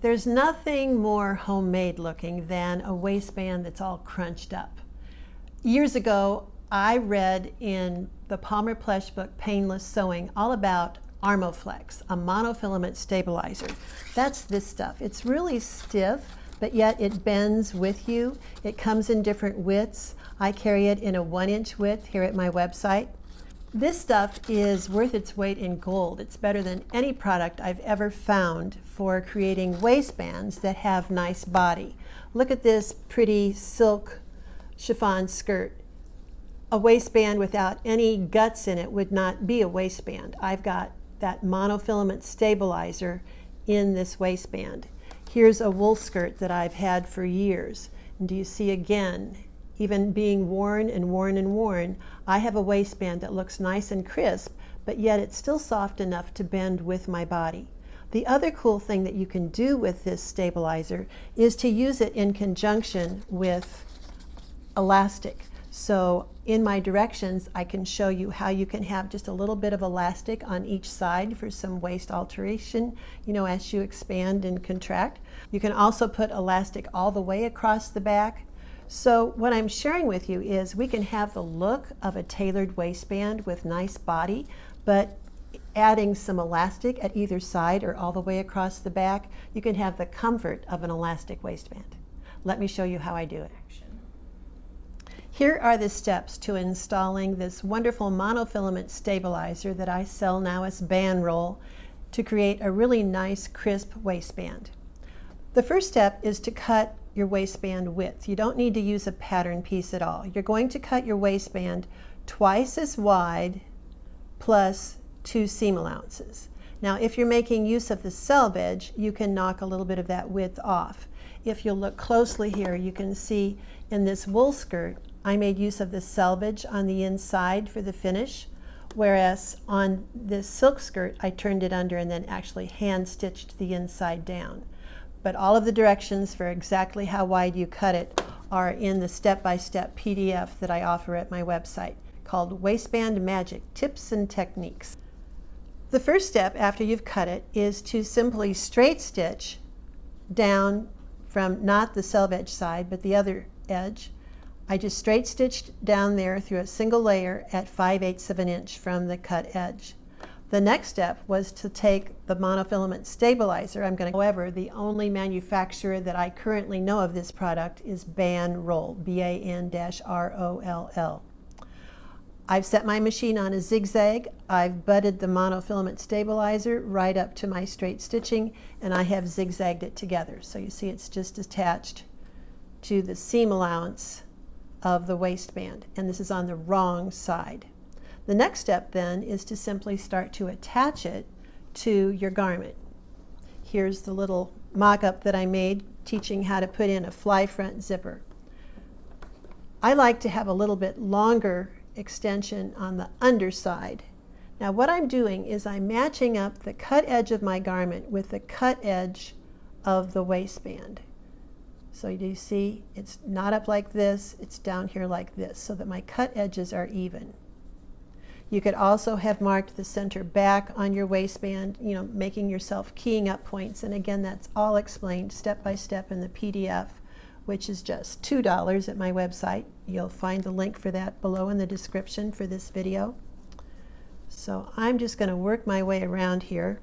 There's nothing more homemade looking than a waistband that's all crunched up. Years ago, I read in the Palmer Plush book, Painless Sewing, all about Armoflex, a monofilament stabilizer. That's this stuff. It's really stiff, but yet it bends with you. It comes in different widths. I carry it in a 1-inch width here at my website. This stuff is worth its weight in gold. It's better than any product I've ever found for creating waistbands that have nice body. Look at this pretty silk chiffon skirt. A waistband without any guts in it would not be a waistband. I've got that monofilament stabilizer in this waistband. Here's a wool skirt that I've had for years. And do you see again, even being worn and worn and worn, I have a waistband that looks nice and crisp, but yet it's still soft enough to bend with my body. The other cool thing that you can do with this stabilizer is to use it in conjunction with elastic. So in my directions, I can show you how you can have just a little bit of elastic on each side for some waist alteration, as you expand and contract. You can also put elastic all the way across the back. So what I'm sharing with you is we can have the look of a tailored waistband with nice body, but adding some elastic at either side or all the way across the back, you can have the comfort of an elastic waistband. Let me show you how I do it. Here are the steps to installing this wonderful monofilament stabilizer that I sell now as Ban-Rol to create a really nice crisp waistband. The first step is to cut your waistband width. You don't need to use a pattern piece at all. You're going to cut your waistband twice as wide plus 2 seam allowances. Now if you're making use of the selvage, you can knock a little bit of that width off. If you'll look closely here, you can see in this wool skirt, I made use of the selvage on the inside for the finish, whereas on this silk skirt, I turned it under and then actually hand stitched the inside down. But all of the directions for exactly how wide you cut it are in the step-by-step PDF that I offer at my website called Waistband Magic Tips and Techniques. The first step after you've cut it is to simply straight stitch down from not the selvage side, but the other edge. I just straight stitched down there through a single layer at 5/8 of an inch from the cut edge. The next step was to take the monofilament stabilizer. However, the only manufacturer that I currently know of this product is Ban-Rol, B-A-N-R-O-L-L. I've set my machine on a zigzag. I've butted the monofilament stabilizer right up to my straight stitching, and I have zigzagged it together. So you see it's just attached to the seam allowance of the waistband, and this is on the wrong side. The next step then is to simply start to attach it to your garment. Here's the little mock-up that I made teaching how to put in a fly front zipper. I like to have a little bit longer extension on the underside. Now what I'm doing is I'm matching up the cut edge of my garment with the cut edge of the waistband. So you see it's not up like this, it's down here like this, so that my cut edges are even. You could also have marked the center back on your waistband, making yourself keying up points, and again that's all explained step by step in the PDF, which is just $2 at my website. You'll find the link for that below in the description for this video. So I'm just going to work my way around here.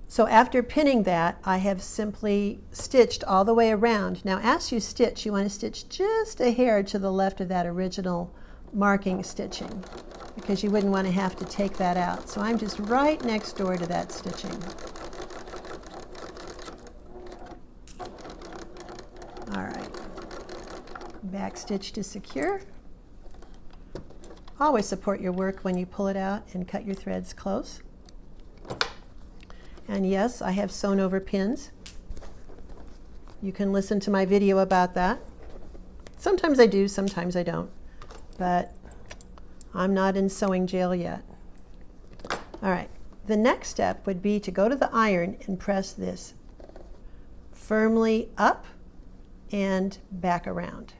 So after pinning that, I have simply stitched all the way around. Now as you stitch, you want to stitch just a hair to the left of that original marking stitching, because you wouldn't want to have to take that out. So I'm just right next door to that stitching. All right, back stitch to secure. Always support your work when you pull it out and cut your threads close. And yes, I have sewn over pins. You can listen to my video about that. Sometimes I do, sometimes I don't. But I'm not in sewing jail yet. All right, the next step would be to go to the iron and press this firmly up and back around.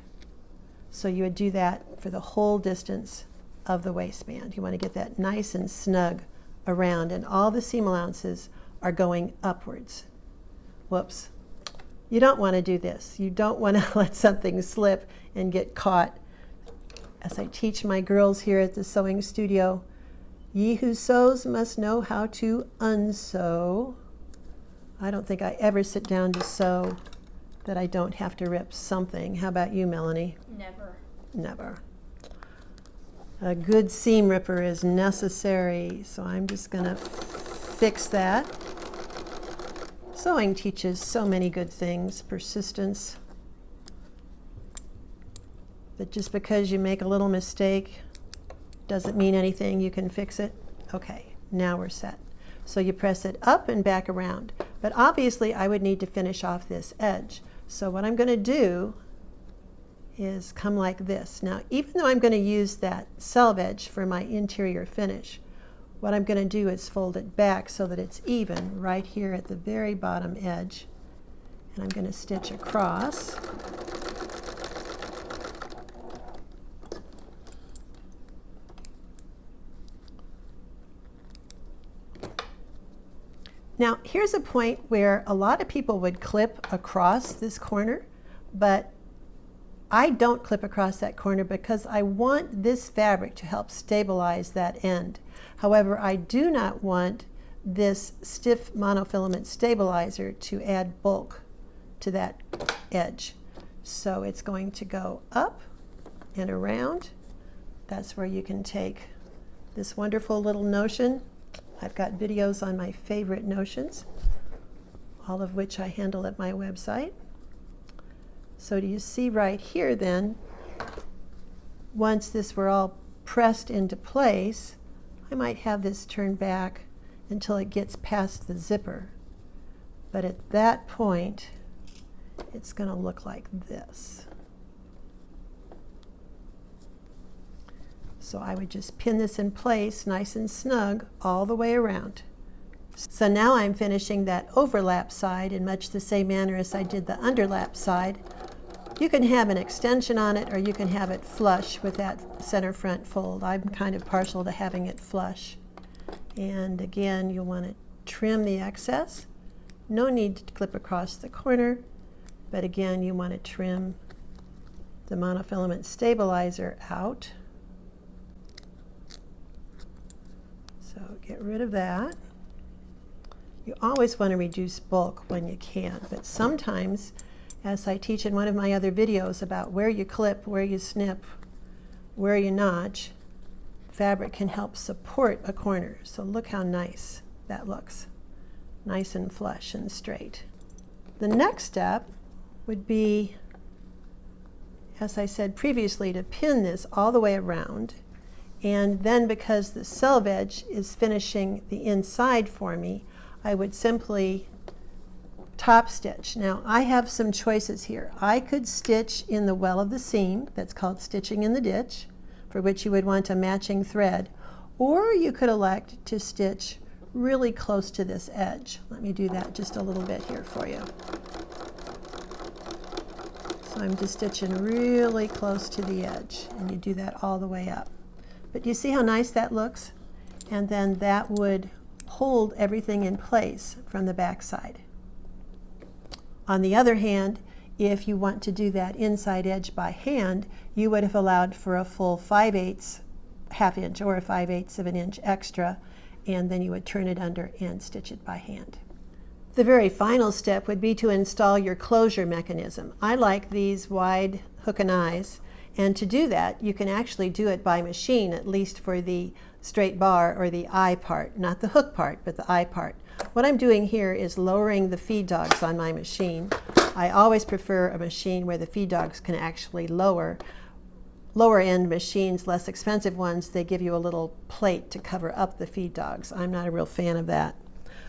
So you would do that for the whole distance of the waistband. You want to get that nice and snug around, and all the seam allowances are going upwards. Whoops. You don't want to do this. You don't want to let something slip and get caught. As I teach my girls here at the sewing studio, ye who sews must know how to unsew. I don't think I ever sit down to sew that I don't have to rip something. How about you, Melanie? Never. Never. A good seam ripper is necessary, so I'm just going to fix that. Sewing teaches so many good things. Persistence. But just because you make a little mistake doesn't mean anything. You can fix it. Okay, now we're set. So you press it up and back around. But obviously I would need to finish off this edge. So what I'm going to do is come like this. Now, even though I'm going to use that selvage for my interior finish, what I'm going to do is fold it back so that it's even right here at the very bottom edge. And I'm going to stitch across. Now, here's a point where a lot of people would clip across this corner, but I don't clip across that corner because I want this fabric to help stabilize that end. However, I do not want this stiff monofilament stabilizer to add bulk to that edge. So it's going to go up and around. That's where you can take this wonderful little notion. I've got videos on my favorite notions, all of which I handle at my website. So do you see right here then, once this were all pressed into place, I might have this turned back until it gets past the zipper. But at that point, it's going to look like this. So I would just pin this in place nice and snug all the way around. So now I'm finishing that overlap side in much the same manner as I did the underlap side. You can have an extension on it or you can have it flush with that center front fold. I'm kind of partial to having it flush. And again, you'll want to trim the excess. No need to clip across the corner, but again, you want to trim the monofilament stabilizer out. So get rid of that. You always want to reduce bulk when you can, but sometimes, as I teach in one of my other videos about where you clip, where you snip, where you notch, fabric can help support a corner. So look how nice that looks. Nice and flush and straight. The next step would be, as I said previously, to pin this all the way around. And then because the selvage is finishing the inside for me, I would simply top stitch. Now I have some choices here. I could stitch in the well of the seam, that's called stitching in the ditch, for which you would want a matching thread, or you could elect to stitch really close to this edge. Let me do that just a little bit here for you. So I'm just stitching really close to the edge, and you do that all the way up. But you see how nice that looks? And then that would hold everything in place from the back side. On the other hand, if you want to do that inside edge by hand, you would have allowed for a full 5/8 half inch or a 5/8 of an inch extra, and then you would turn it under and stitch it by hand. The very final step would be to install your closure mechanism. I like these wide hook and eyes, and to do that, you can actually do it by machine, at least for the straight bar or the eye part, not the hook part, but the eye part. What I'm doing here is lowering the feed dogs on my machine. I always prefer a machine where the feed dogs can actually lower. Lower end machines, less expensive ones, they give you a little plate to cover up the feed dogs. I'm not a real fan of that.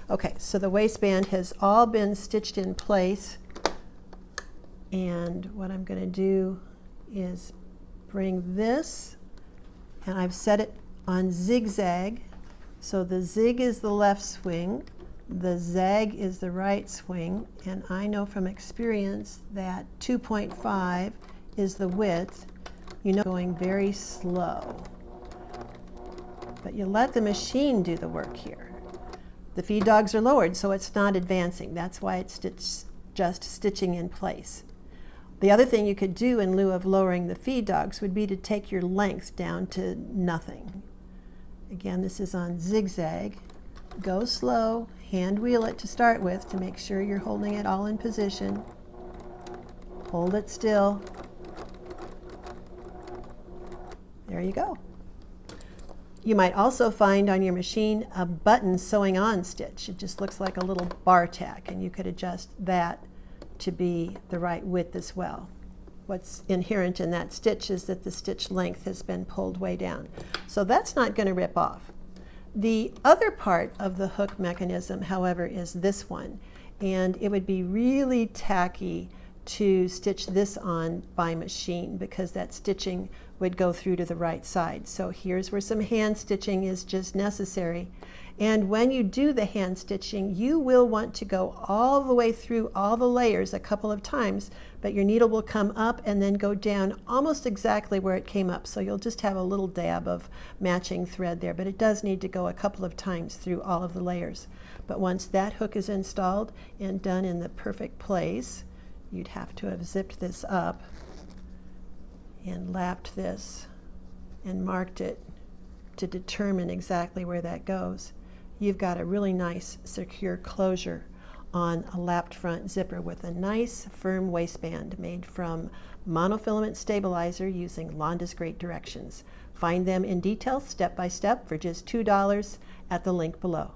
Okay, so the waistband has all been stitched in place, and what I'm going to do is bring this, and I've set it on zigzag. So the zig is the left swing, the zag is the right swing, and I know from experience that 2.5 is the width. You know, going very slow. But you let the machine do the work here. The feed dogs are lowered, so it's not advancing. That's why it's just stitching in place. The other thing you could do in lieu of lowering the feed dogs would be to take your length down to nothing. Again, this is on zigzag. Go slow, hand wheel it to start with to make sure you're holding it all in position. Hold it still. There you go. You might also find on your machine a button sewing on stitch. It just looks like a little bar tack, and you could adjust that to be the right width as well. What's inherent in that stitch is that the stitch length has been pulled way down. So that's not going to rip off. The other part of the hook mechanism, however, is this one, and it would be really tacky to stitch this on by machine because that stitching would go through to the right side. So here's where some hand stitching is just necessary. And when you do the hand stitching, you will want to go all the way through all the layers a couple of times, but your needle will come up and then go down almost exactly where it came up. So you'll just have a little dab of matching thread there, but it does need to go a couple of times through all of the layers. But once that hook is installed and done in the perfect place, you'd have to have zipped this up and lapped this and marked it to determine exactly where that goes. You've got a really nice secure closure on a lapped front zipper with a nice firm waistband made from monofilament stabilizer using Londa's great directions. Find them in detail step by step for just $2 at the link below.